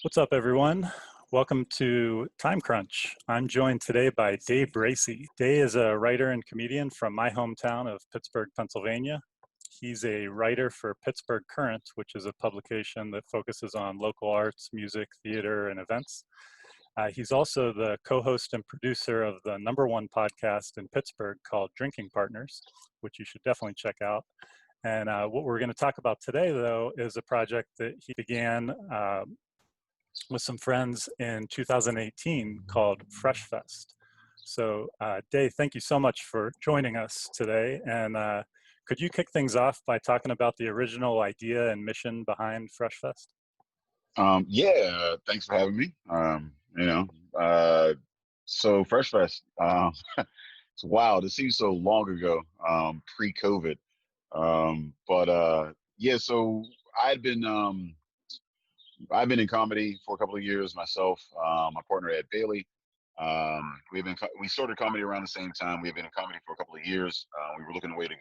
What's up, everyone? Welcome to Time Crunch. I'm joined today by Dave Bracey. Dave is a writer and comedian from my hometown of Pittsburgh, Pennsylvania. He's a writer for Pittsburgh Current, which is a publication that focuses on local arts, music, theater, and events. He's also the co-host and producer of the #1 podcast in Pittsburgh called Drinking Partners, which you should definitely check out. And what we're going to talk about today, though, is a project that he began with some friends in 2018 called Fresh Fest. So Dave, thank you so much for joining us today. And could you kick things off by talking about the original idea and mission behind Fresh Fest? Thanks for having me. So Fresh Fest, it's wild. It seems so long ago, pre-COVID. So I've been in comedy for a couple of years myself. My partner Ed Bailey. We started comedy around the same time. We've been in comedy for a couple of years. We were looking for a way to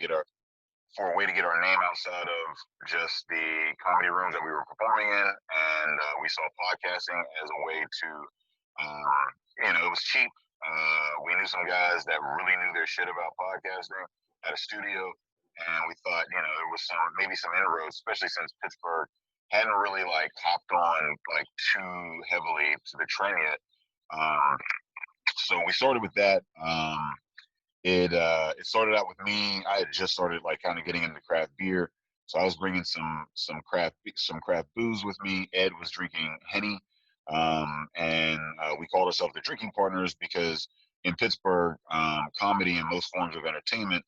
get our name outside of just the comedy rooms that we were performing in, and we saw podcasting as a way to, it was cheap. We knew some guys that really knew their shit about podcasting at a studio, and we thought, there was maybe some inroads, especially since Pittsburgh hadn't really hopped on too heavily to the trend yet. So we started with that. It started out with me. I had just started kind of getting into craft beer, so I was bringing some craft booze with me. Ed was drinking Henny, and we called ourselves the Drinking Partners because in Pittsburgh, comedy and most forms of entertainment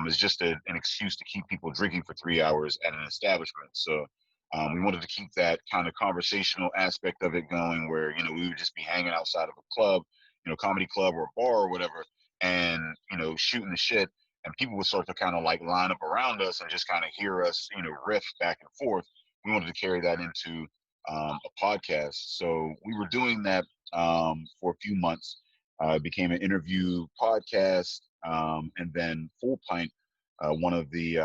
is just an excuse to keep people drinking for 3 hours at an establishment. So we wanted to keep that kind of conversational aspect of it going, where we would just be hanging outside of a club, comedy club or a bar or whatever, and shooting the shit, and people would start to kind of line up around us and just kind of hear us riff back and forth. We wanted to carry that into a podcast, so we were doing that for a few months. It became an interview podcast, and then Full Pint, one of the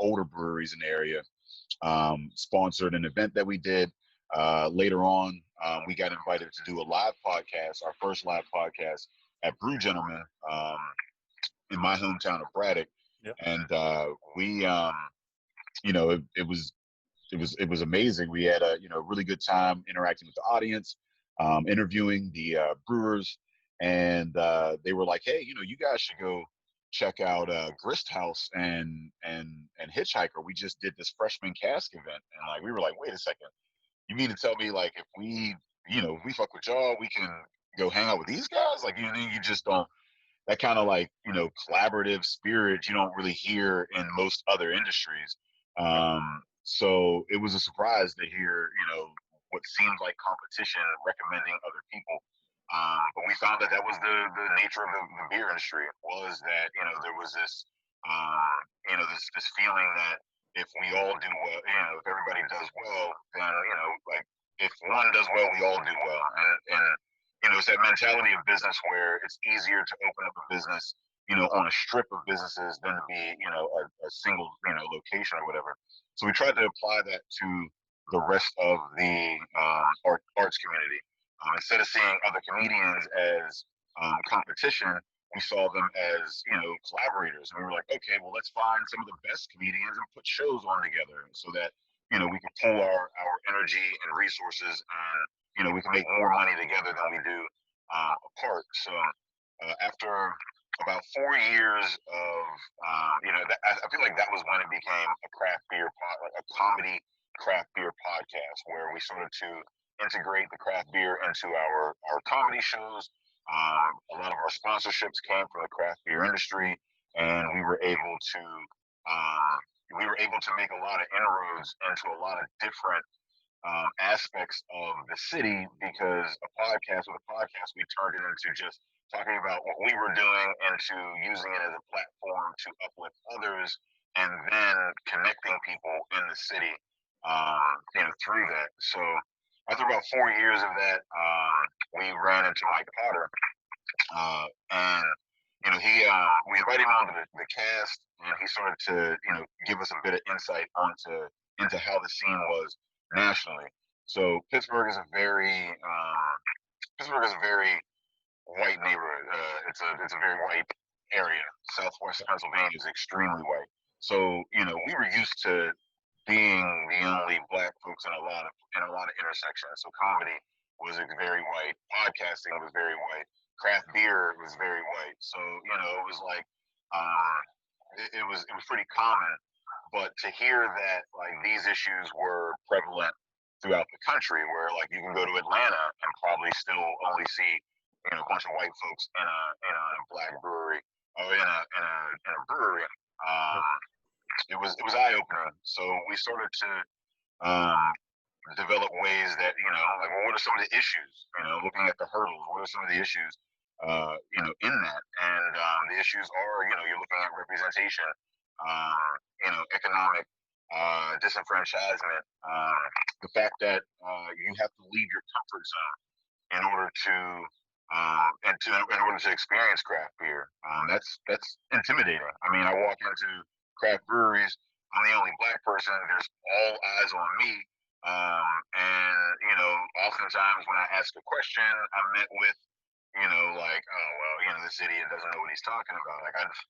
older breweries in the area, sponsored an event that we did. Later on, we got invited to do a live podcast, our first live podcast at Brew Gentlemen, in my hometown of Braddock. Yep. And it was amazing. We had a really good time interacting with the audience, interviewing the brewers, and they were like, hey, you guys should go check out Grist House and Hitchhiker. We just did this freshman cask event, and we were like, wait a second, you mean to tell me if we fuck with y'all, we can go hang out with these guys? You just don't, that kind of collaborative spirit you don't really hear in most other industries. So it was a surprise to hear what seemed like competition recommending other people. But we found that was the nature of the beer industry, was that there was this this feeling that if we all do well, if everybody does well, then if one does well, we all do well. And it's that mentality of business where it's easier to open up a business on a strip of businesses than to be a single location or whatever. So we tried to apply that to the rest of the arts community. Instead of seeing other comedians as competition, we saw them as collaborators, and we were like, okay, well, let's find some of the best comedians and put shows on together so that we can pull our energy and resources, and we can make more money together than we do apart. So after about 4 years of I feel like that was when it became a comedy craft beer podcast, where we started to integrate the craft beer into our comedy shows. A lot of our sponsorships came from the craft beer industry, and we were able to make a lot of inroads into a lot of different aspects of the city, because with a podcast, we turned it into just talking about what we were doing, into using it as a platform to uplift others, and then connecting people in the city, through that. So after about 4 years of that, we ran into Mike Potter, and we invited him onto the cast, and he started to give us a bit of insight into how the scene was nationally. So Pittsburgh is a very white neighborhood. It's a very white area. Southwest Pennsylvania is extremely white. So we were used to being the only black folks in a lot of intersections. So comedy was very white. Podcasting was very white. Craft beer was very white. So it was like it was pretty common. But to hear that like these issues were prevalent throughout the country, where like you can go to Atlanta and probably still only see a bunch of white folks in a black brewery or in a brewery. It was eye opening. So we started to um, develop ways that like well, what are some of the issues? Looking at the hurdles, what are some of the issues? In that, and the issues are you're looking at representation, economic disenfranchisement, the fact that you have to leave your comfort zone in order to in order to experience craft beer. That's intimidating. I mean, I walk into craft breweries. I'm the only black person. There's all eyes on me. And oftentimes when I ask a question, I'm met with, like, oh well, this idiot doesn't know what he's talking about. Like I asked,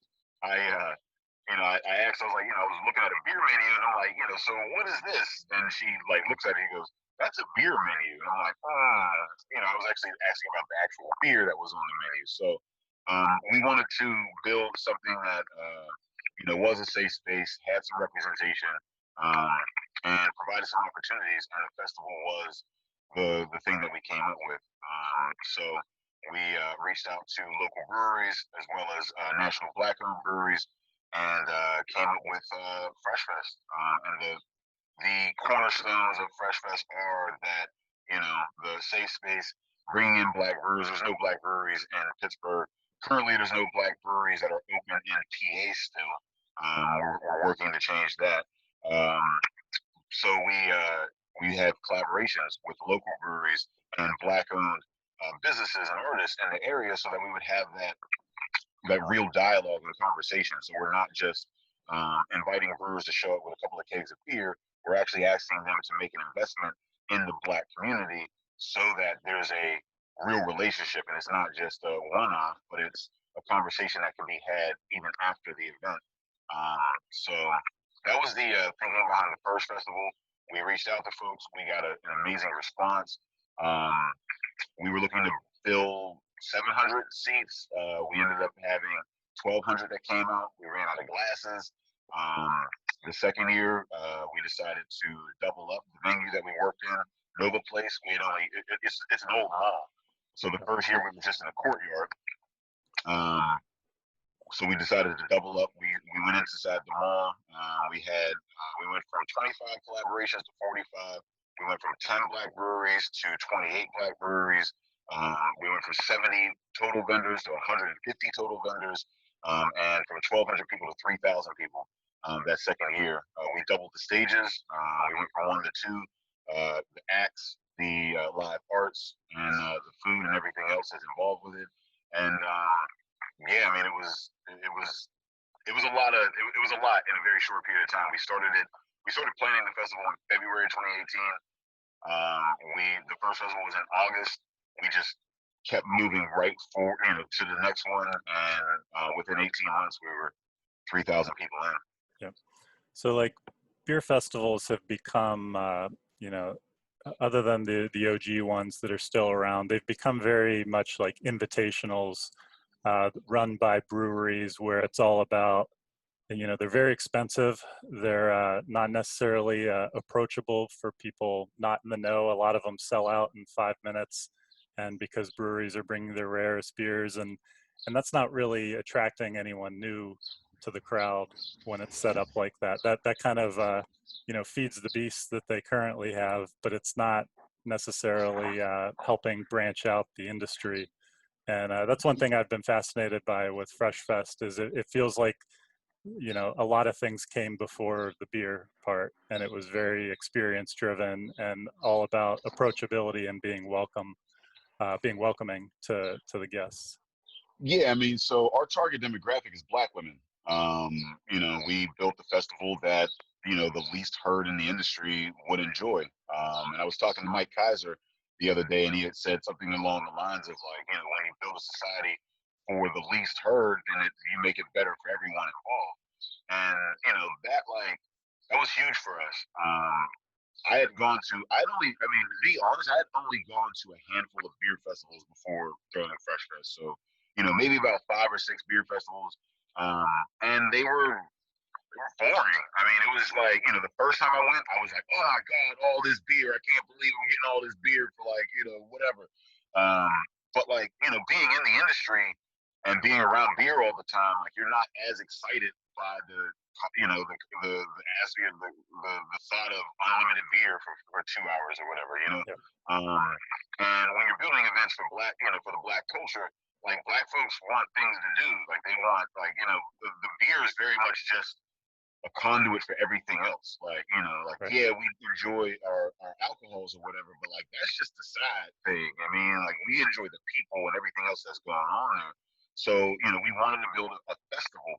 I was like, I was looking at a beer menu, and I'm like, so what is this? And she like looks at it and goes, that's a beer menu. And I'm like, I was actually asking about the actual beer that was on the menu. So we wanted to build something that was a safe space, had some representation, and provided some opportunities. And the festival was the thing that we came up with. So we reached out to local breweries as well as national black-owned breweries, and came up with Fresh Fest. And the cornerstones of Fresh Fest are that the safe space, bringing in black brewers. There's no black breweries in Pittsburgh. Currently, there's no black breweries that are open in PA still. We're working to change that. So we have collaborations with local breweries and black-owned businesses and artists in the area, so that we would have that real dialogue and conversation. So we're not just inviting brewers to show up with a couple of kegs of beer. We're actually asking them to make an investment in the black community, so that there's a real relationship, and it's not just a one-off, but it's a conversation that can be had even after the event. So that was the thinking behind the first festival. We reached out to folks. We got an amazing response. We were looking to fill 700 seats. We ended up having 1,200 that came out. We ran out of glasses. The second year, we decided to double up the venue that we worked in. Nova Place, we had it's an old mall. So the first year we were just in a courtyard. So we decided to double up. We went inside the mall. We went from 25 collaborations to 45. We went from 10 black breweries to 28 black breweries. We went from 70 total vendors to 150 total vendors, and from 1,200 people to 3,000 people. That second year, we doubled the stages. We went from 1 to 2. The acts, the live arts, and the food and everything else that's involved with it. And yeah, I mean, it was a lot in a very short period of time. We started planning the festival in February 2018. The first festival was in August. We just kept moving right forward, to the next one, and within 18 months, we were 3,000 people in. Yep. So like beer festivals have become, other than the OG ones that are still around, they've become very much like invitationals run by breweries, where it's all about, they're very expensive. They're not necessarily approachable for people not in the know. A lot of them sell out in 5 minutes, and because breweries are bringing their rarest beers, and that's not really attracting anyone new to the crowd when it's set up like that. That kind of feeds the beast that they currently have, but it's not necessarily helping branch out the industry. And that's one thing I've been fascinated by with Fresh Fest, is it feels like a lot of things came before the beer part, and it was very experience driven and all about approachability and being welcoming to the guests. Yeah, I mean, so our target demographic is black women. We built the festival that the least heard in the industry would enjoy. And I was talking to Mike Kaiser the other day, and he had said something along the lines of like, when you build a society for the least heard, then you make it better for everyone involved. And that was huge for us. I had gone to, to be honest, I had only gone to a handful of beer festivals before throwing Fresh Fest. So, maybe about 5 or 6 beer festivals. And they were boring. I mean, it was like, the first time I went, I was like, oh my God, all this beer. I can't believe I'm getting all this beer for like, whatever. But like, being in the industry and being around beer all the time, like you're not as excited by the thought of unlimited beer for 2 hours or whatever, Yeah. And when you're building events for for the black culture, like black folks want things to do. Like they want, like, the beer is very much just a conduit for everything else. Like, Right. yeah, we enjoy our alcohols or whatever, but like that's just the side thing. I mean, like we enjoy the people and everything else that's going on there. So, we wanted to build a festival.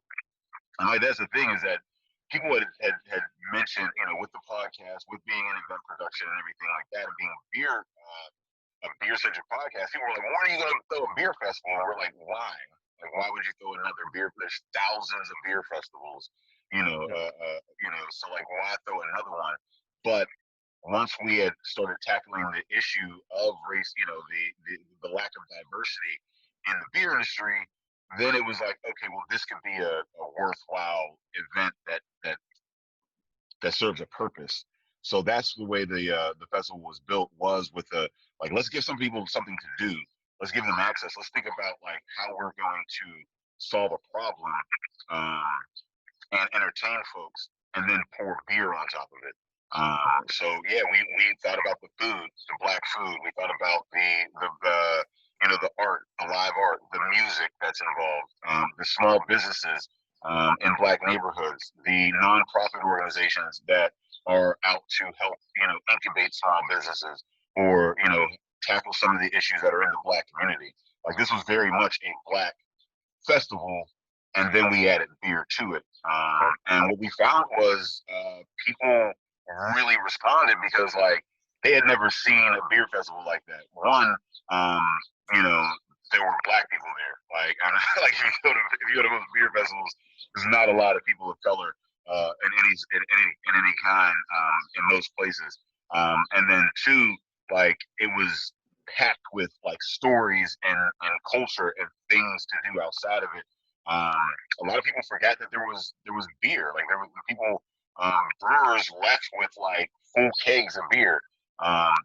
And like that's the thing is that people had mentioned, with the podcast, with being in event production and everything like that, and being a beer centric podcast, people were like, when are you gonna throw a beer festival? And we're like, why? Like, why would you throw another beer? There's thousands of beer festivals, so like, why throw another one? But once we had started tackling the issue of race, the lack of diversity in the beer industry, then it was like, okay, well, this could be a worthwhile event that serves a purpose. So that's the way the festival was built, was with like, let's give some people something to do. Let's give them access. Let's think about like how we're going to solve a problem, and entertain folks, and then pour beer on top of it. So yeah, we thought about the food, the black food. We thought about the art, the live art, the music that's involved, the small businesses in black neighborhoods, the nonprofit organizations that are out to help incubate small businesses, or tackle some of the issues that are in the black community. Like this was very much a black festival, and then we added beer to it. And what we found was people really responded because like they had never seen a beer festival like that. One, you know, there were black people there. Like, like if you go to most beer festivals, there's not a lot of people of color in any kind in those places. And then two, like it was packed with like stories and culture and things to do outside of it. A lot of people forgot that there was beer. Like there were people, brewers left with like full kegs of beer.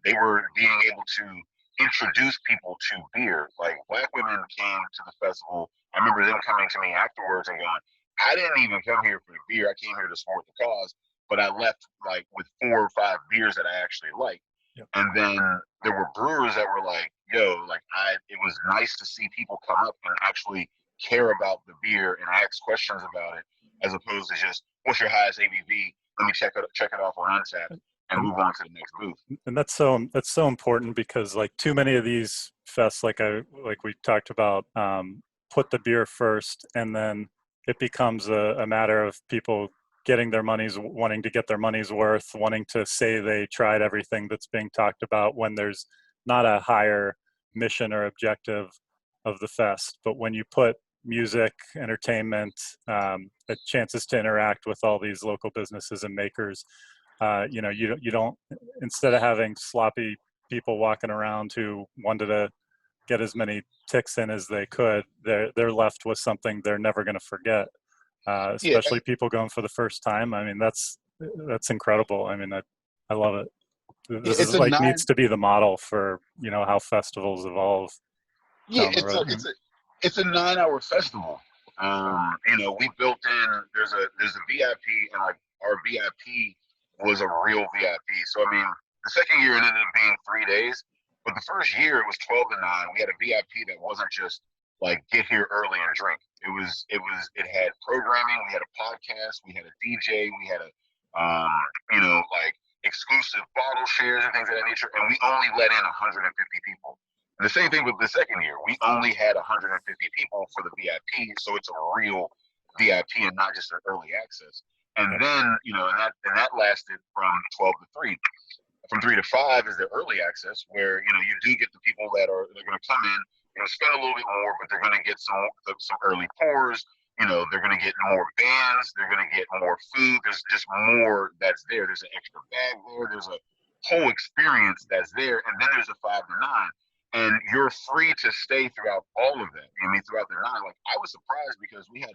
They were being able to introduce people to beer. Like black women came to the festival. I remember them coming to me afterwards and going, "I didn't even come here for the beer. I came here to support the cause, but I left like with 4 or 5 beers that I actually liked." Yep. And then there were brewers that were like, "Yo, like it was nice to see people come up and actually care about the beer and ask questions about it, as opposed to just, what's your highest ABV? Let me check it off on Untappd and move on to the next booth." And that's so important, because like too many of these fests, like we talked about, put the beer first, and then it becomes a matter of people wanting to get their money's worth, wanting to say they tried everything that's being talked about, when there's not a higher mission or objective of the fest. But when you put music, entertainment, chances to interact with all these local businesses and makers, you don't, instead of having sloppy people walking around who wanted to get as many ticks in as they could, they're left with something they're never going to forget. Yeah, Especially people going for the first time. I mean, that's incredible. I mean, I love it. This it's is a like nine. needs to be the model for how festivals evolve Yeah, down the road. it's a 9-hour festival. We built in, there's a VIP, and like our VIP was a real VIP. So I mean, the second year it ended up being 3 days, but the first year it was 12 to 9. We had a VIP that wasn't just like get here early and drink. It had programming. We had a podcast. We had a DJ. We had a like exclusive bottle shares and things of that nature. And we only let in 150 people. And the same thing with the second year. We only had 150 people for the VIP, so it's a real VIP and not just an early access. And then, and that lasted from 12 to 3. From 3 to 5 is the early access, where you do get the people they're going to come in, spend a little bit more, but they're going to get some early pours. They're going to get more bands. They're going to get more food. There's just more that's there. There's an extra bag there. There's a whole experience that's there. And then there's a 5 to 9. And you're free to stay throughout all of that. Throughout the 9. Like, I was surprised because we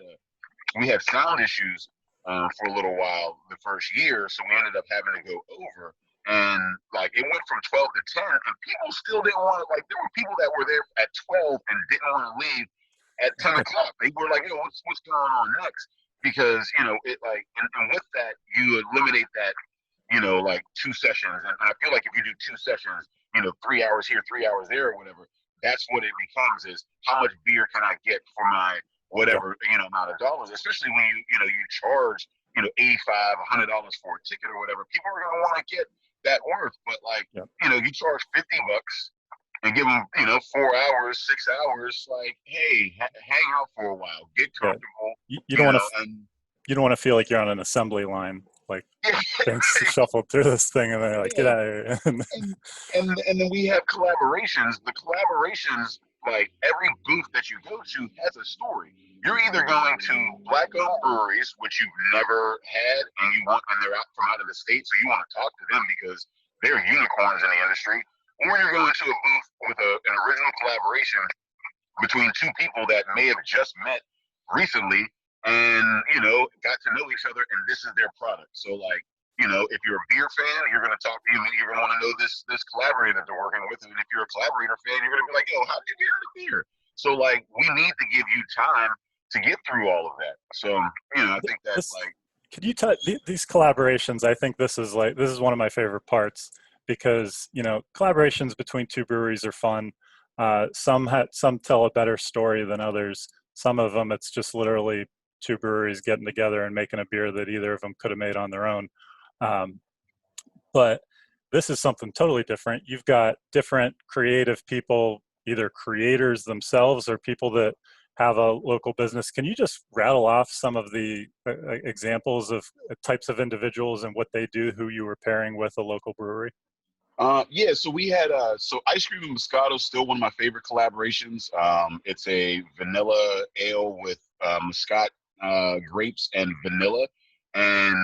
had sound issues for a little while the first year. So we ended up having to go over. And like, it went from 12 to 10, and people still didn't want to, like, there were people that were there at 12 and didn't want to leave at 10 o'clock. They were like, what's going on next? Because, it like, and with that, you eliminate that, like 2 sessions. And I feel like if you do 2 sessions, 3 hours here, 3 hours there, or whatever, that's what it becomes, is how much beer can I get for my whatever, amount of dollars, especially when you charge, $85, $100 for a ticket or whatever. People are going to want to get that worth. But like, you charge $50 and give them, 4 hours, 6 hours, like, hey, hang out for a while, get comfortable. You don't want to, you don't want to feel like you're on an assembly line, like things shuffled through this thing and they're like, get out of here. and then we have collaborations. The collaborations, like, every booth that you go to has a story. You're either going to Black-owned breweries, which you've never had, and they're from out of the state, so you want to talk to them because they're unicorns in the industry, or you're going to a booth with an original collaboration between 2 people that may have just met recently and got to know each other, and this is their product. So, like, if you're a beer fan, you're going to talk to you, you're going to want to know this collaborator that they're working with, and if you're a collaborator fan, you're going to be like, how did you get into beer? So, like, we need to give you time to get through all of that. So, I think that's like. Could you touch these collaborations? I think this is one of my favorite parts, because collaborations between 2 breweries are fun. Some tell a better story than others. Some of them, it's just literally 2 breweries getting together and making a beer that either of them could have made on their own. But this is something totally different. You've got different creative people, either creators themselves or people that have a local business. Can you just rattle off some of the examples of types of individuals and what they do, who you were pairing with a local brewery? Yeah, so we had Ice Cream and Moscato is still one of my favorite collaborations. It's a vanilla ale with Muscat grapes and vanilla, and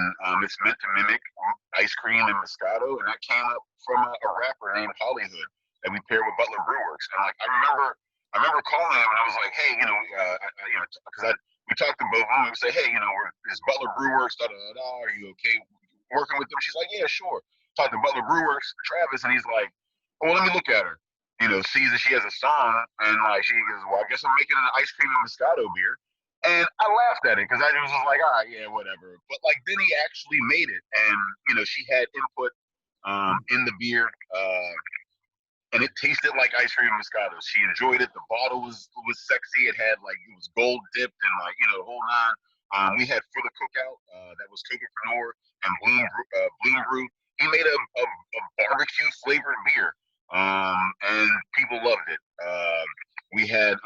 it's meant to mimic ice cream and Moscato, and that came up from a rapper named Hollywood that we paired with Butler Brewworks. And like, I remember calling him, and I was like, hey, because we talked to both of them, and we say, hey, is Butler Brewworks, are you okay working with them? She's like, yeah, sure. Talked to Butler Brewworks, Travis, and he's like, well, let me look at her. Sees that she has a song, and like, she goes, well, I guess I'm making an ice cream and Moscato beer. And I laughed at it because I was just like, all right, yeah, whatever. But like, then he actually made it, and she had input in the beer, and it tasted like ice cream and Moscato. She enjoyed it. The bottle was sexy. It was gold dipped and like the whole 9. We had For the Cookout, that was Cocopreneur and Bloom Brew. He made a barbecue flavored beer, and people loved it. We had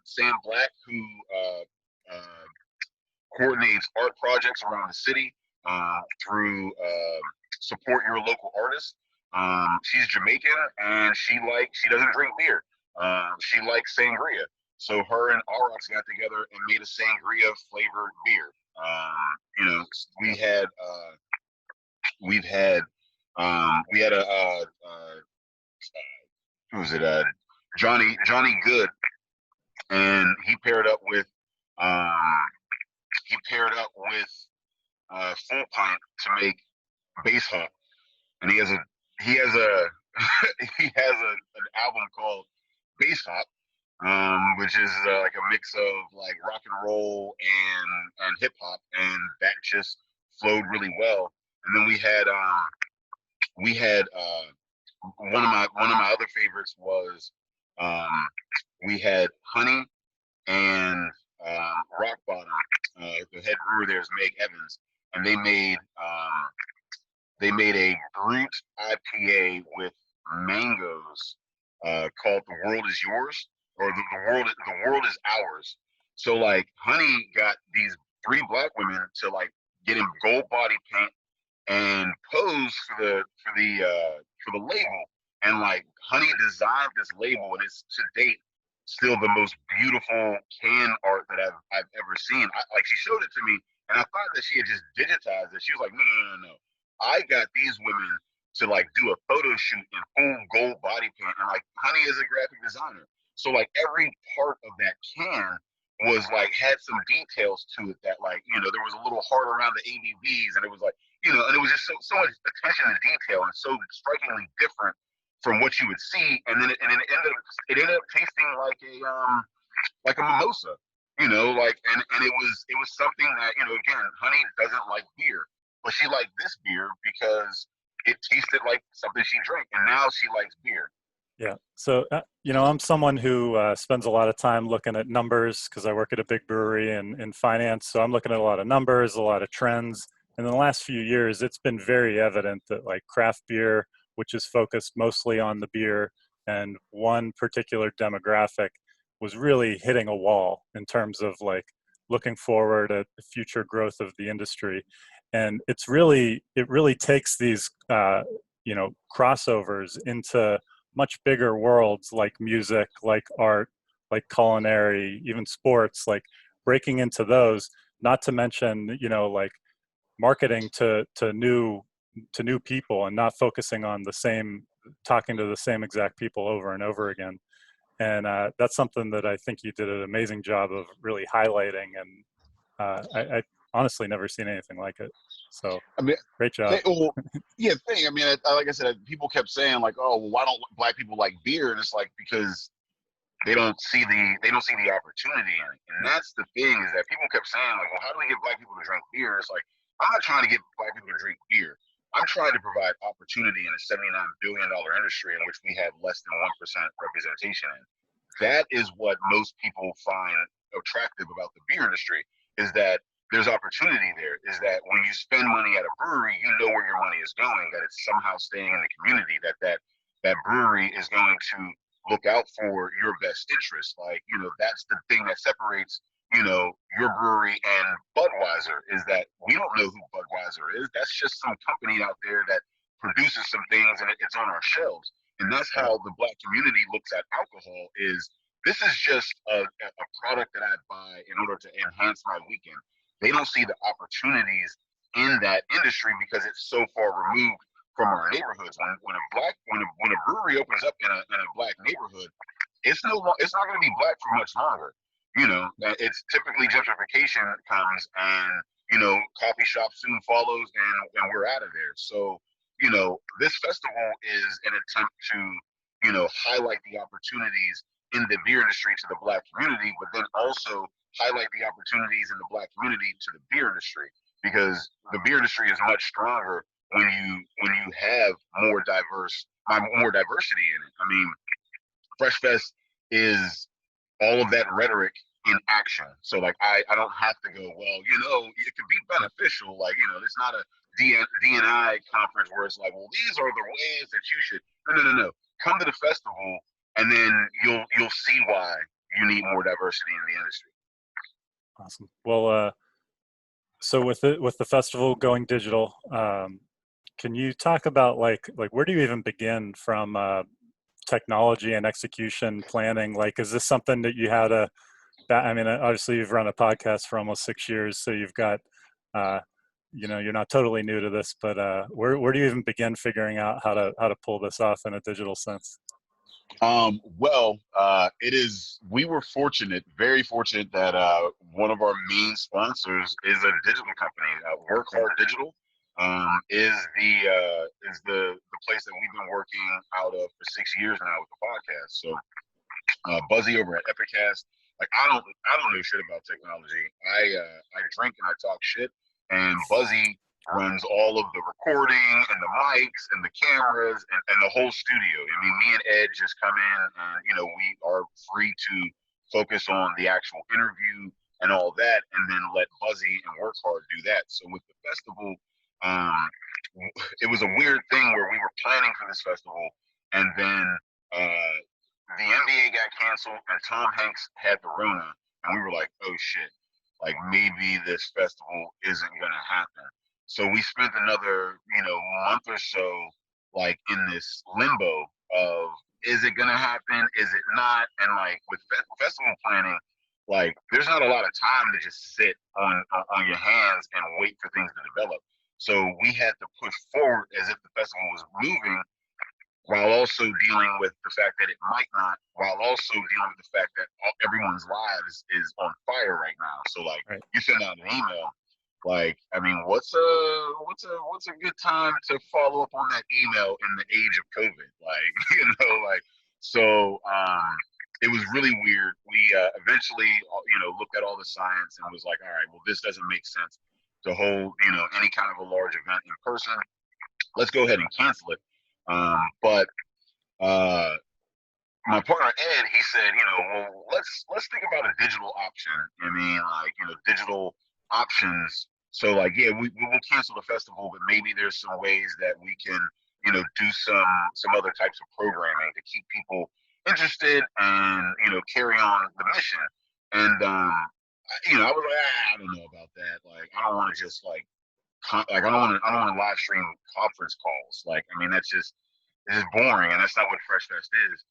Sam Black, who coordinates art projects around the city through Support Your Local Artists. She's Jamaican, and she doesn't drink beer. She likes sangria. So her and Aurochs got together and made a sangria flavored beer. We had who was it? Johnny Good, and he paired up with Full Pint to make Base Hop, and he has an album called Base Hop, which is like a mix of like rock and roll and hip hop, and that just flowed really well. And then we had one of my other favorites was we had Honey and Rock Bottom. The head brewer there is Meg Evans, and they made a brute IPA with mangoes called The World Is Yours, or the world is ours. So like, Honey got these 3 Black women to like getting gold body paint and pose for the label. And like Honey designed this label, and it's to date still the most beautiful can art that I've ever seen. Like she showed it to me, and I thought that she had just digitized it. She was like, no, no, no, no. I got these women to like do a photo shoot in full gold body paint, and like Honey is a graphic designer, so like every part of that can was like had some details to it that like there was a little heart around the ABVs, and it was like and it was just so much attention to detail and so strikingly different from what you would see, and then it ended up tasting like a mimosa, like and it was something that again, Honey doesn't like beer, but she liked this beer because it tasted like something she drank, and now she likes beer. Yeah. So, I'm someone who spends a lot of time looking at numbers because I work at a big brewery and in finance. So I'm looking at a lot of numbers, a lot of trends. And in the last few years, it's been very evident that like craft beer, which is focused mostly on the beer and one particular demographic, was really hitting a wall in terms of like looking forward at the future growth of the industry. And it really takes these, crossovers into much bigger worlds like music, like art, like culinary, even sports, like breaking into those, not to mention, like marketing to new people and not focusing on talking to the same exact people over and over again. And that's something that I think you did an amazing job of really highlighting. And I honestly never seen anything like it. So I mean, great job. thing. I mean, like I said, people kept saying like, "Oh, well, why don't black people like beer?" And it's like because they don't see the opportunity in it. And that's the thing, is that people kept saying like, "Well, how do we get black people to drink beer?" It's like I'm not trying to get black people to drink beer. I'm trying to provide opportunity in a $79 billion industry in which we have less than 1% representation in. That is what most people find attractive about the beer industry, is that there's opportunity there, is that when you spend money at a brewery, you know where your money is going, that it's somehow staying in the community, that brewery is going to look out for your best interest. Like, that's the thing that separates, your brewery and Budweiser, is that we don't know who Budweiser is. That's just some company out there that produces some things, and it's on our shelves. And that's how the black community looks at alcohol, is this is just a product that I buy in order to enhance my weekend. They don't see the opportunities in that industry because it's so far removed from our neighborhoods. When a brewery opens up in a black neighborhood, it's not going to be black for much longer. It's typically gentrification comes, and coffee shop soon follows, and we're out of there. So this festival is an attempt to highlight the opportunities in the beer industry to the black community, but then also highlight the opportunities in the black community to the beer industry, because the beer industry is much stronger when you have more diversity in it. I mean, Fresh Fest is all of that rhetoric in action. So like I don't have to go, well, it could be beneficial. Like, it's not a DNI conference where it's like, well, these are the ways that you should. No. Come to the festival, and then you'll see why you need more diversity in the industry. Awesome. Well, so with the festival going digital, can you talk about like where do you even begin from technology and execution planning? Like, is this something that you had to? I mean, obviously you've run a podcast for almost 6 years, so you've got, you're not totally new to this, but where do you even begin figuring out how to pull this off in a digital sense? We were fortunate, very fortunate, that one of our main sponsors is a digital company. Work Hard Digital is the place that we've been working out of for 6 years now with the podcast. So Buzzy over at Epicast, like I don't know shit about technology. I drink and I talk shit, and Buzzy runs all of the recording and the mics and the cameras and the whole studio. I mean, me and Ed just come in, and we are free to focus on the actual interview and all that, and then let Buzzy and Work Hard do that. So with the festival, it was a weird thing where we were planning for this festival, and then the NBA got canceled, and Tom Hanks had the Rona, and we were like, oh shit. like maybe this festival isn't going to happen. So we spent another, month or so like in this limbo of, is it going to happen? Is it not? And like with festival planning, like there's not a lot of time to just sit on your hands and wait for things to develop. So we had to push forward as if the festival was moving, while also dealing with the fact that it might not, while also dealing with the fact that everyone's lives is on fire right now. So like Right. you send out an email, like, I mean, what's a good time to follow up on that email in the age of COVID? Like, so it was really weird. We eventually, looked at all the science and was like, all right, well, this doesn't make sense to hold, any kind of a large event in person. Let's go ahead and cancel it. But my partner Ed, he said, well, let's think about a digital option. I mean, like, digital options. So like, yeah, we will cancel the festival, but maybe there's some ways that we can, do some other types of programming to keep people interested and, carry on the mission. And I was like, I don't know about that. Like, I don't want to just like I don't want to live stream conference calls. Like, I mean, it's just boring, and that's not what Fresh Fest is.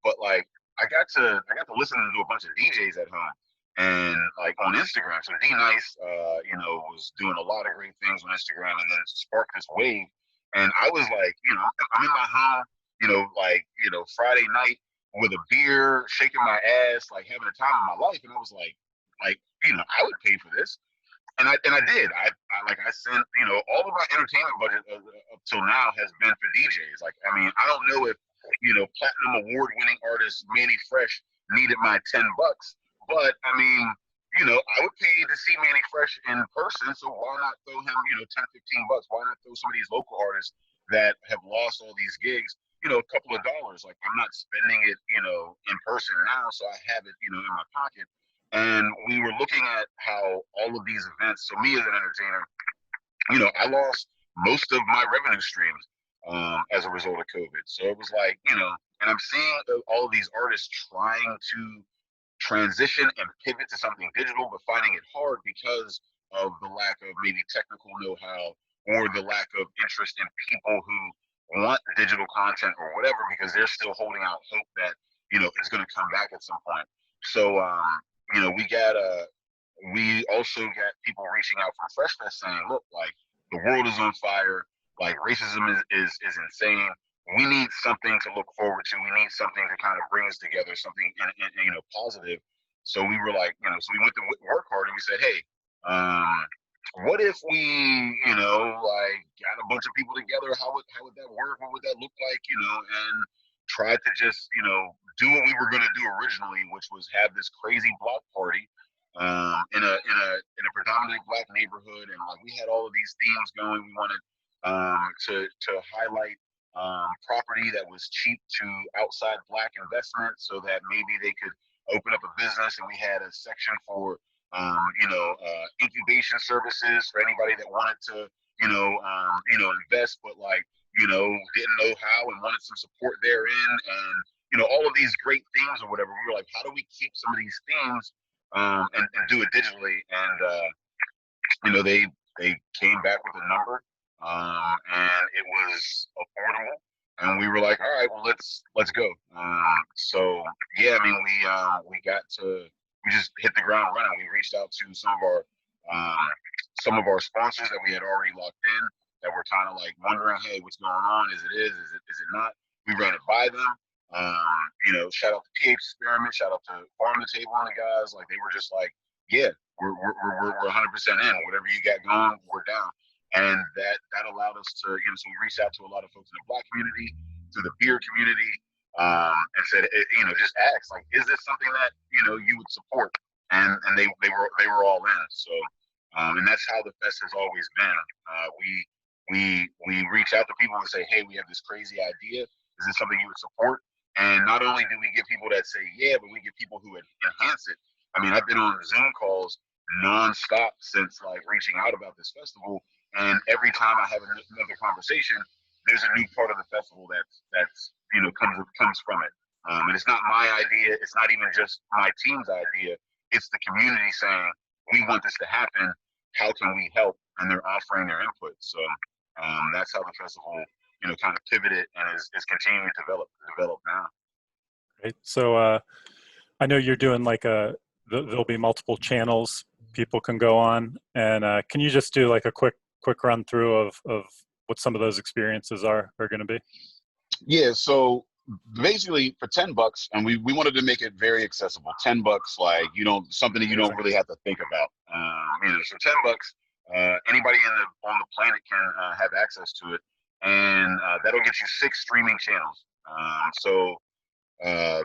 But like, I got to listen to a bunch of DJs at home, and like on Instagram. So D Nice, was doing a lot of great things on Instagram, and then it sparked this wave. And I was like, I'm in my home, Friday night with a beer, shaking my ass, like having a time of my life, and I was like, I would pay for this. And I did. I sent, all of my entertainment budget up till now has been for DJs. Like, I mean, I don't know if, platinum award winning artist Manny Fresh needed my $10, but I mean, I would pay to see Manny Fresh in person. So why not throw him, 10, $15? Why not throw some of these local artists that have lost all these gigs, a couple of dollars? Like, I'm not spending it, in person now, so I have it, in my pocket. And we were looking at how all of these events, so me as an entertainer, I lost most of my revenue streams as a result of COVID. So it was like, and I'm seeing all of these artists trying to transition and pivot to something digital, but finding it hard because of the lack of maybe technical know-how or the lack of interest in people who want digital content or whatever, because they're still holding out hope that, it's going to come back at some point. So, we also got people reaching out from Fresh Fest saying, look, like the world is on fire, like racism is insane. We need something to look forward to. We need something to kind of bring us together, something positive. So we were like, so we went to work hard and we said, hey, what if we, like got a bunch of people together? How would that work? What would that look like? And tried to just, do what we were going to do originally, which was have this crazy block party in a predominantly Black neighborhood, and like we had all of these themes going. We wanted to highlight property that was cheap to outside Black investment, so that maybe they could open up a business. And we had a section for incubation services for anybody that wanted to invest, but like didn't know how and wanted some support therein, and all of these great themes or whatever. We were like, how do we keep some of these themes and do it digitally? And they came back with a number, and it was affordable. And we were like, all right, well, let's go. So yeah, I mean, we just hit the ground running. We reached out to some of our sponsors that we had already locked in, that were kind of like wondering, hey, what's going on? Is it not? We ran it by them. Shout out to PH Experiment, shout out to Farm to Table and the guys. Like, they were just like, yeah, we're 100% in. Whatever you got going, we're down. And that allowed us to, so we reached out to a lot of folks in the Black community, to the beer community, and said, just ask, like, is this something that you would support? And they were all in. So, and that's how the fest has always been. We reach out to people and say, hey, we have this crazy idea. Is this something you would support? And not only do we get people that say yeah, but we get people who enhance it. I mean, I've been on Zoom calls nonstop since like reaching out about this festival, and every time I have another conversation, there's a new part of the festival that's comes from it. And it's not my idea. It's not even just my team's idea. It's the community saying, we want this to happen. How can we help? And they're offering their input. So that's how the festival, kind of pivoted and is continuing to develop now. Right. So I know you're doing like there'll be multiple channels people can go on, and can you just do like a quick run through of what some of those experiences are going to be? Yeah. So basically for $10, and we wanted to make it very accessible. $10, like something that you don't Amazing. really have to think about. So $10, anybody on the planet can have access to it, and that'll get you 6 streaming channels. Uh,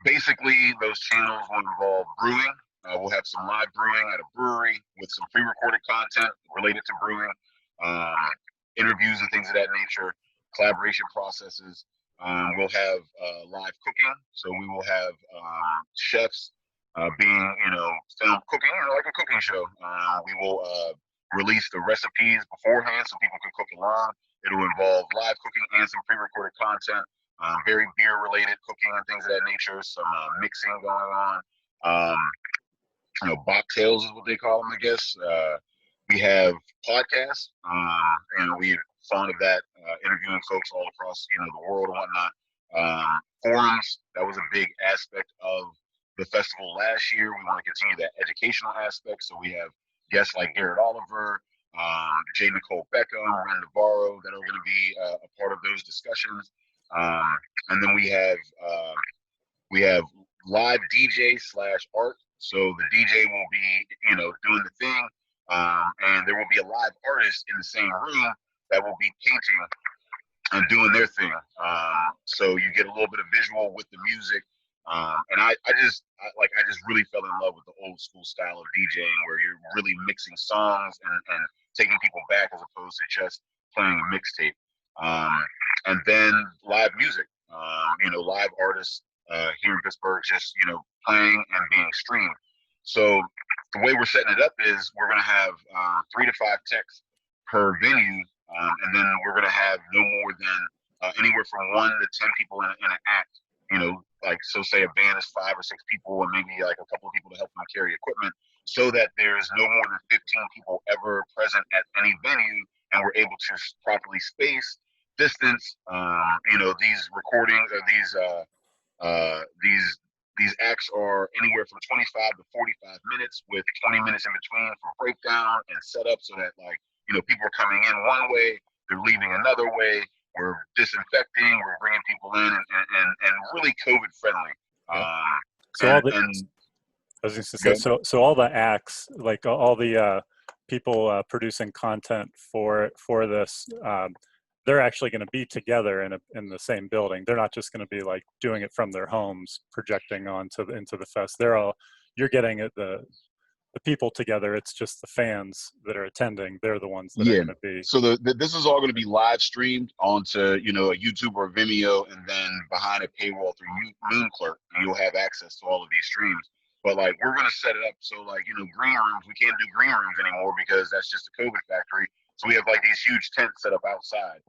Basically, those channels will involve brewing. We'll have some live brewing at a brewery with some pre-recorded content related to brewing, um, interviews and things of that nature, collaboration processes. We'll have live cooking, so we will have chefs being, film cooking, like a cooking show. We will release the recipes beforehand so people can cook along. It'll involve live cooking and some pre-recorded content. Very beer-related cooking and things of that nature. Some mixing going on. Bobtails is what they call them, I guess. We have podcasts, and we're fond of that, interviewing folks all across, the world and whatnot. Forums, that was a big aspect of the festival last year. We want to continue that educational aspect, so we have guests like Garrett Oliver, J. Nicole Beckham, Ren Navarro that are going to be a part of those discussions. And then we have live DJ / art. So the DJ will be, doing the thing, and there will be a live artist in the same room that will be painting and doing their thing. So you get a little bit of visual with the music. And I just really fell in love with the old school style of DJing where you're really mixing songs and taking people back as opposed to just playing a mixtape. And then live music, live artists here in Pittsburgh just, playing and being streamed. So the way we're setting it up is we're going to have 3 to 5 techs per venue, and then we're going to have no more than anywhere from 1 to 10 people in an act. Like, so say a band is 5 or 6 people and maybe like a couple of people to help them carry equipment, so that there's no more than 15 people ever present at any venue, and we're able to properly space, distance, these recordings or these acts are anywhere from 25 to 45 minutes with 20 minutes in between for breakdown and setup, so that people are coming in one way, they're leaving another way. We're disinfecting, we're bringing people in and really COVID friendly. Yeah. So all the, I was going to say, so all the acts, like all the people producing content for this, they're actually going to be together in the same building. They're not just going to be like doing it from their homes, projecting into the fest. You're getting the people together. It's just the fans that are attending. They're the ones that are going to be. So this is all going to be live streamed onto a YouTube or Vimeo, and then behind a paywall through Moonclerk, you'll have access to all of these streams. But like, we're going to set it up so green rooms, we can't do green rooms anymore because that's just a COVID factory. So we have like these huge tents set up outside.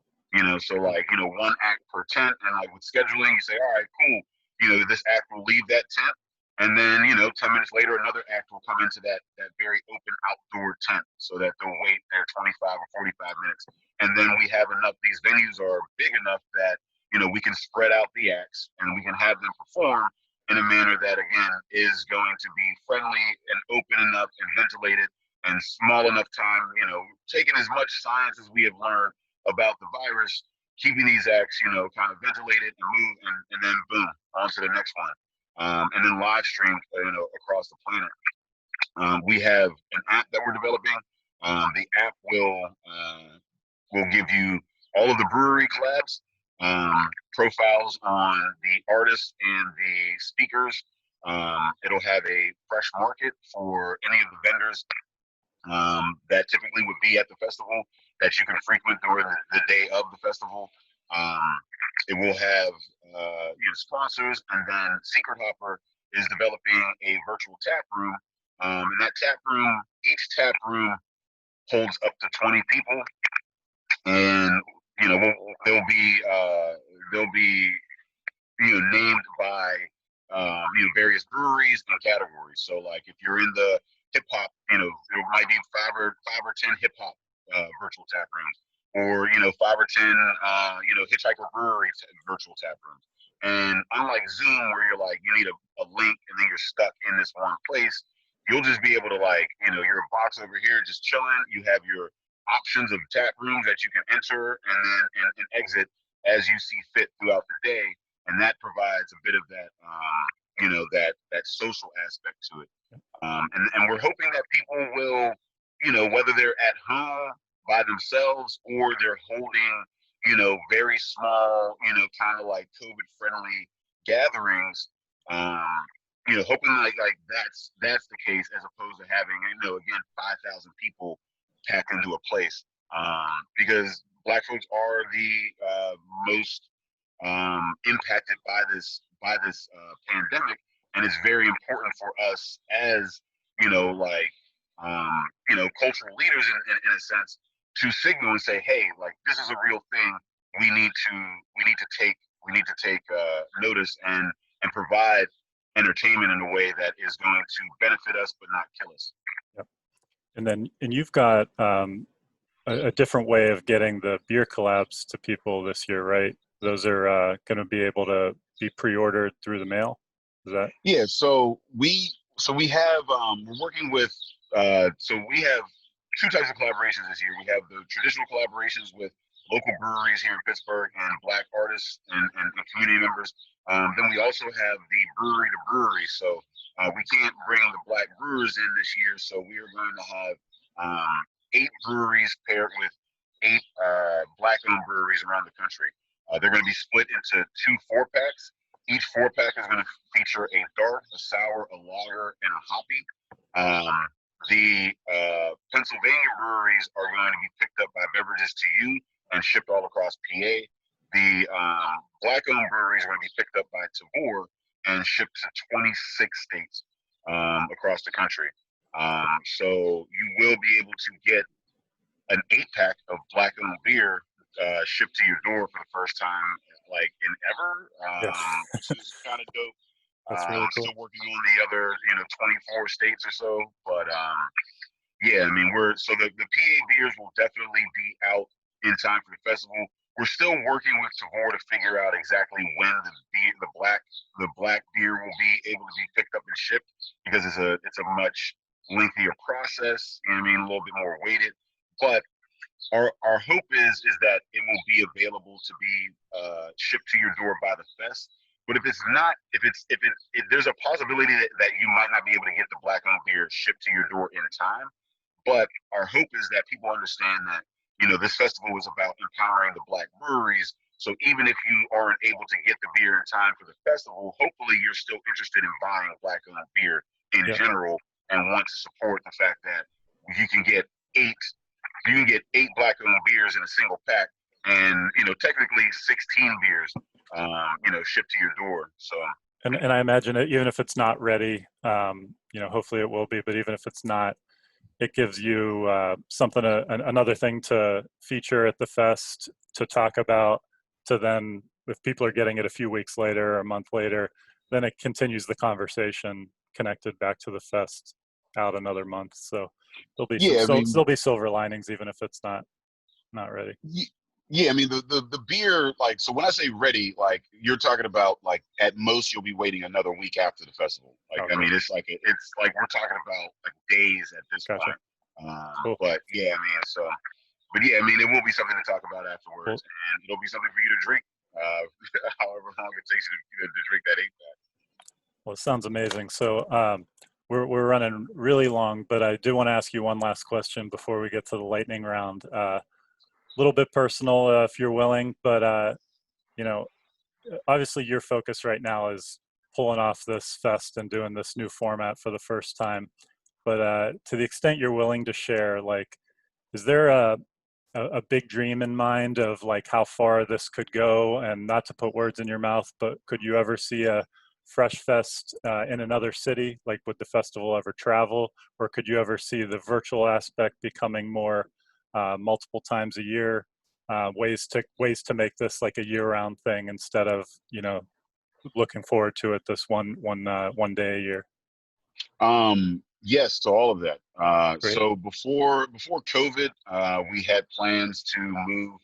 So like, 1 act per tent, and like with scheduling, you say, all right, cool. This act will leave that tent, and then 10 minutes later, another act will come into that very open outdoor tent, so that they'll wait there 25 or 45 minutes, and then we have enough. These venues are big enough that we can spread out the acts and we can have them perform in a manner that again is going to be friendly and open enough and ventilated and small enough time. Taking as much science as we have learned about the virus, keeping these acts, kind of ventilated and move, and then boom, on to the next one. And then live streamed, across the planet. We have an app that we're developing. The app will give you all of the brewery collabs, profiles on the artists and the speakers. It'll have a fresh market for any of the vendors that typically would be at the festival that you can frequent during the day of the festival. It will have sponsors, and then Secret Hopper is developing a virtual tap room. And that tap room, each tap room holds up to 20 people, and they'll be named by various breweries and categories. So like if you're in the hip hop, there might be five or 10 hip hop virtual tap rooms, or 5 or 10 hitchhiker brewery virtual tap rooms. And unlike Zoom, where you're like, you need a link and then you're stuck in this one place, you'll just be able to, like, you're a box over here just chilling. You have your options of tap rooms that you can enter and then and exit as you see fit throughout the day, and that provides a bit of that that social aspect to it. And we're hoping that people will, whether they're at home by themselves or they're holding, very small, kind of like COVID friendly gatherings, hoping like that's the case, as opposed to having, again, 5,000 people packed into a place, because Black folks are the most impacted by this pandemic, and it's very important for us as cultural leaders in a sense, to signal and say, hey, like, this is a real thing. We need to take notice and provide entertainment in a way that is going to benefit us but not kill us. Yep. And you've got a different way of getting the beer collabs to people this year, right? Those are going to be able to be pre-ordered through the mail. Is that? Yeah. So we have we're working with so we have two types of collaborations this year. We have the traditional collaborations with local breweries here in Pittsburgh and Black artists and community members. Then we also have the brewery to brewery. So we can't bring the Black brewers in this year, so we are going to have 8 breweries paired with 8 Black-owned breweries around the country. They're going to be split into 2 4-packs. Each 4-pack is going to feature a dark, a sour, a lager, and a hoppy. The Pennsylvania breweries are going to be picked up by Beverages to You and shipped all across PA. The Black-owned breweries are going to be picked up by Tavor and shipped to 26 states across the country. So you will be able to get an 8-pack of Black-owned beer shipped to your door for the first time, like, in ever, which is kind of dope. That's really cool. Still working on the other, 24 states or so, but yeah, I mean, so the PA beers will definitely be out in time for the festival. We're still working with Tavor to figure out exactly when the black beer will be able to be picked up and shipped, because it's a much lengthier process, a little bit more weighted. But our hope is that it will be available to be shipped to your door by the fest. But if it's not, if there's a possibility that you might not be able to get the Black-owned beer shipped to your door in time. But our hope is that people understand that, this festival is about empowering the Black breweries. So even if you aren't able to get the beer in time for the festival, hopefully you're still interested in buying Black-owned beer in general, and want to support the fact that you can get 8 Black-owned beers in a single pack, and technically 16 beers, shipped to your door. So, and I imagine that even if it's not ready, hopefully it will be, but even if it's not, it gives you something, another thing to feature at the fest, to talk about, to then, if people are getting it a few weeks later or a month later, then it continues the conversation connected back to the fest out another month. So there'll be silver linings, even if it's not ready. Yeah, I mean, the beer, like, so when I say ready, like, you're talking about, like, at most you'll be waiting another week after the festival. Like, okay. I mean, it's like we're talking about, like, days at this point. Cool. But yeah, I mean, it will be something to talk about afterwards, and it'll be something for you to drink, however long it takes you to drink that 8-pack. Well, it sounds amazing. So we're running really long, but I do want to ask you one last question before we get to the lightning round. Little bit personal, if you're willing, but obviously your focus right now is pulling off this fest and doing this new format for the first time. But to the extent you're willing to share, like, is there a big dream in mind of, like, how far this could go? And not to put words in your mouth, but could you ever see a Fresh Fest in another city? Like, would the festival ever travel, or could you ever see the virtual aspect becoming more multiple times a year, ways to make this like a year-round thing, instead of looking forward to it this one day a year? Yes, to all of that. Great. So before COVID, we had plans to move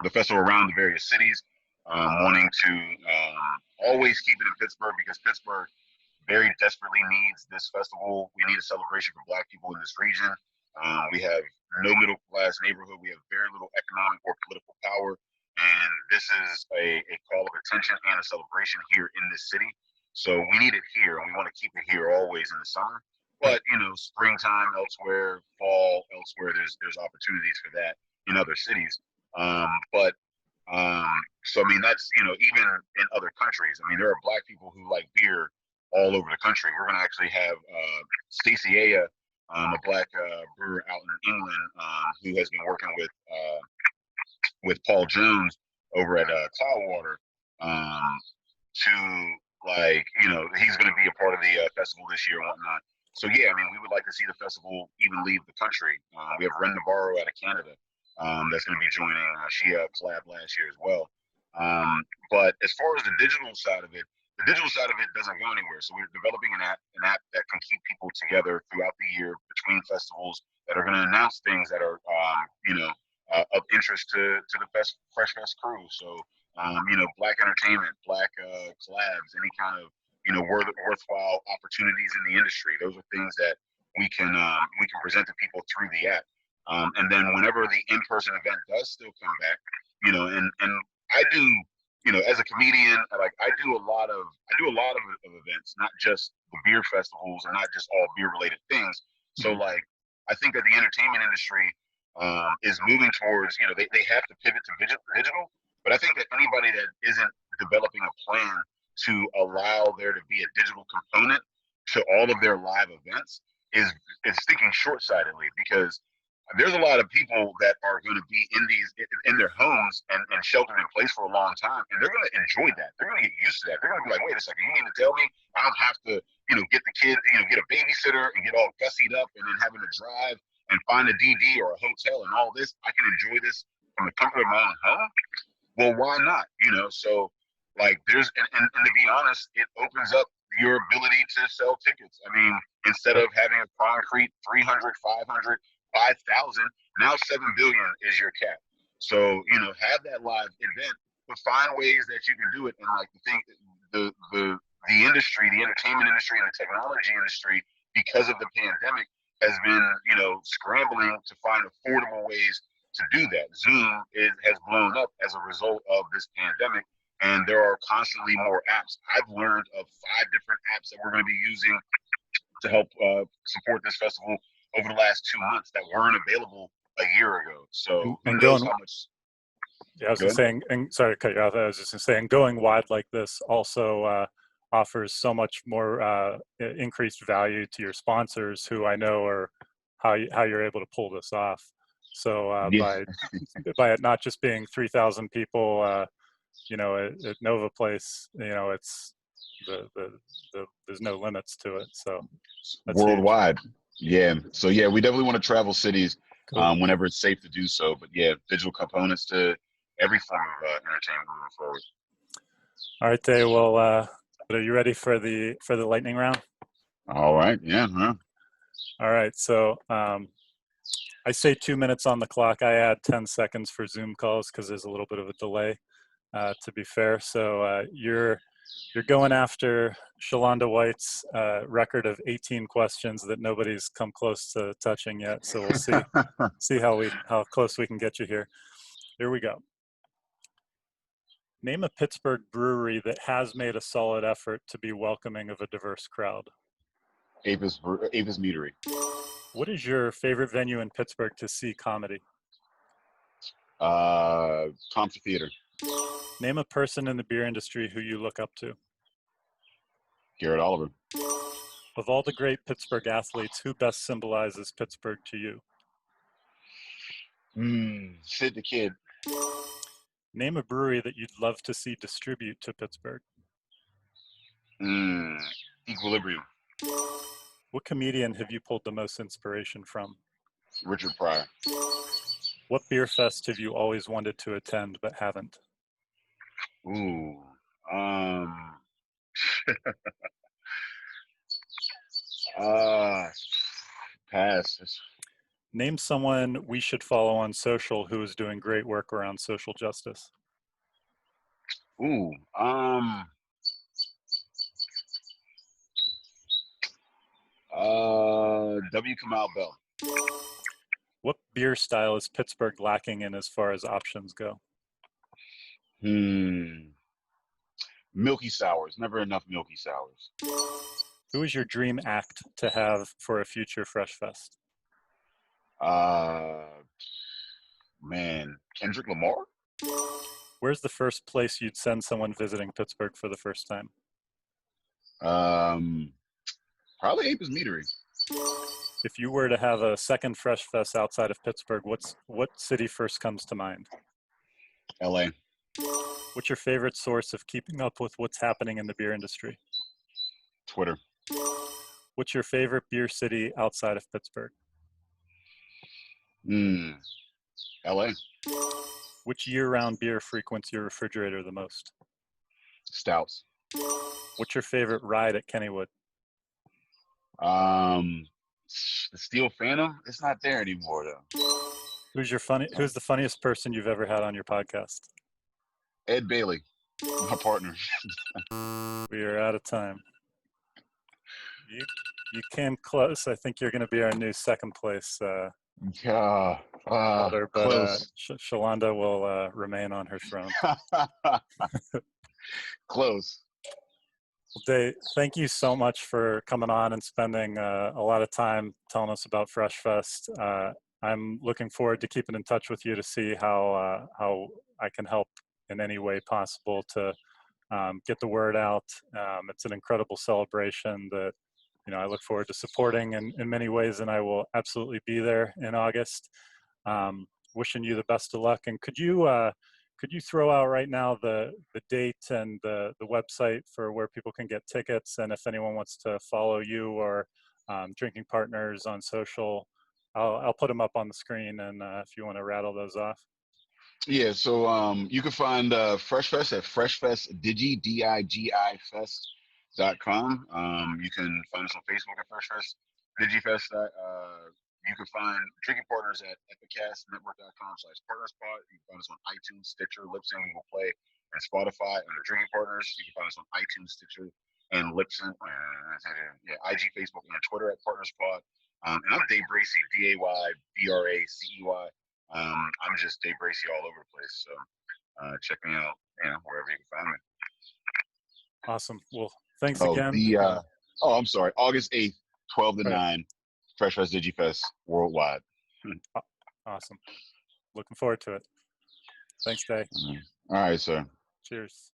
the festival around the various cities, wanting to always keep it in Pittsburgh because Pittsburgh very desperately needs this festival. We need a celebration for Black people in this region. We have no middle class neighborhood. We have very little economic or political power. And this is a call of attention and a celebration here in this city. So we need it here, and we want to keep it here always in the summer. Right. But springtime elsewhere, fall elsewhere, there's opportunities for that in other cities. But so I mean, that's even in other countries. I mean, there are Black people who like beer all over the country. We're going to actually have Stacey Aya, a Black brewer out in England, who has been working with Paul Jones over at Cloudwater, to he's going to be a part of the festival this year and whatnot. So yeah, I mean, we would like to see the festival even leave the country. We have Ren Navarro out of Canada that's going to be joining. She collabed last year as well. But as far as the digital side of it, the digital side of it doesn't go anywhere. So we're developing an app that can keep people together throughout the year between festivals that are going to announce things that are, of interest to the Fresh Fest crew. So, Black entertainment, Black collabs, any kind of, worthwhile opportunities in the industry. Those are things that we can present to people through the app. And then whenever the in-person event does still come back, and I do, as a comedian, like I do a lot of events, not just the beer festivals and not just all beer related things. So like, I think that the entertainment industry is moving towards, they have to pivot to digital, but I think that anybody that isn't developing a plan to allow there to be a digital component to all of their live events is thinking short-sightedly, because there's a lot of people that are going to be in their homes and sheltered in place for a long time, and they're going to enjoy that. They're going to get used to that. They're going to be like, wait a second, you mean to tell me I don't have to, get the kid, get a babysitter and get all gussied up and then having to drive and find a DD or a hotel and all this? I can enjoy this from the comfort of my own home. Well, why not? So like there's and to be honest, it opens up your ability to sell tickets. I mean, instead of having a concrete 300, 500, 5,000, now 7 billion is your cap. So have that live event, but find ways that you can do it. And like the industry, the entertainment industry, and the technology industry, because of the pandemic, has been scrambling to find affordable ways to do that. Zoom has blown up as a result of this pandemic, and there are constantly more apps. I've learned of 5 different apps that we're going to be using to help support this festival over the last 2 months that weren't available a year ago. So who knows how much. Yeah, I was just saying, and sorry to cut you off. I was just going to say, and going wide like this also offers so much more increased value to your sponsors, who I know are how you're able to pull this off. So by it not just being 3,000 people, at Nova Place, it's there's no limits to it. So that's worldwide. Huge. Yeah. So yeah, we definitely want to travel cities whenever it's safe to do so. But yeah, digital components to every form of entertainment moving forward. All right, Dave. Well, are you ready for the lightning round? All right. Yeah. Huh? All right. So I say 2 minutes on the clock. I add 10 seconds for Zoom calls because there's a little bit of a delay. To be fair, so you're going after Shalonda White's record of 18 questions that nobody's come close to touching yet. So we'll see how close we can get you here. Here we go. Name a Pittsburgh brewery that has made a solid effort to be welcoming of a diverse crowd. Avis Meadery. What is your favorite venue in Pittsburgh to see comedy? Comfort Theater. Name a person in the beer industry who you look up to. Garrett Oliver. Of all the great Pittsburgh athletes, who best symbolizes Pittsburgh to you? Sid the Kid. Name a brewery that you'd love to see distribute to Pittsburgh. Equilibrium. What comedian have you pulled the most inspiration from? Richard Pryor. What beer fest have you always wanted to attend but haven't? Pass. Name someone we should follow on social who is doing great work around social justice. Ooh, W. Kamau Bell. What beer style is Pittsburgh lacking in as far as options go? Milky sours. Never enough milky sours. Who is your dream act to have for a future Fresh Fest? Man, Kendrick Lamar. Where's the first place you'd send someone visiting Pittsburgh for the first time? Probably Apis Meadery. If you were to have a second Fresh Fest outside of Pittsburgh, what city first comes to mind? LA. What's your favorite source of keeping up with what's happening in the beer industry? Twitter. What's your favorite beer city outside of Pittsburgh? LA. Which year-round beer frequents your refrigerator the most? Stouts. What's your favorite ride at Kennywood? The Steel Phantom. It's not there anymore though. Who's the funniest person you've ever had on your podcast? Ed Bailey, my partner. We are out of time. You came close. I think you're going to be our new second place holder, but close. Shalonda will remain on her throne. Close. Well, Dave, thank you so much for coming on and spending a lot of time telling us about Fresh Fest. I'm looking forward to keeping in touch with you to see how I can help in any way possible to get the word out. It's an incredible celebration that I look forward to supporting in many ways, and I will absolutely be there in August. Wishing you the best of luck. And could you throw out right now the date and the website for where people can get tickets, and if anyone wants to follow you or Drinking Partners on social, I'll put them up on the screen, and if you want to rattle those off. Yeah, so you can find Fresh Fest at freshfestdigi, digifest.com. You can find us on Facebook at Fresh Fest Digifest. You can find Drinking Partners at epicastnetwork.com/partnerspot. You can find us on iTunes, Stitcher, Libsyn, Google Play, and Spotify under Drinking Partners. You can find us on iTunes, Stitcher, and Libsyn, IG, Facebook, and Twitter at Partnerspot. And I'm Dave Bracey, DayBracey. I'm just Dave Bracey all over the place. So check me out, wherever you can find me. Awesome. Well, thanks again. I'm sorry. August 8th, 12 to 9, Fresh Fest Digifest worldwide. Awesome. Looking forward to it. Thanks, Dave. All right, sir. Cheers.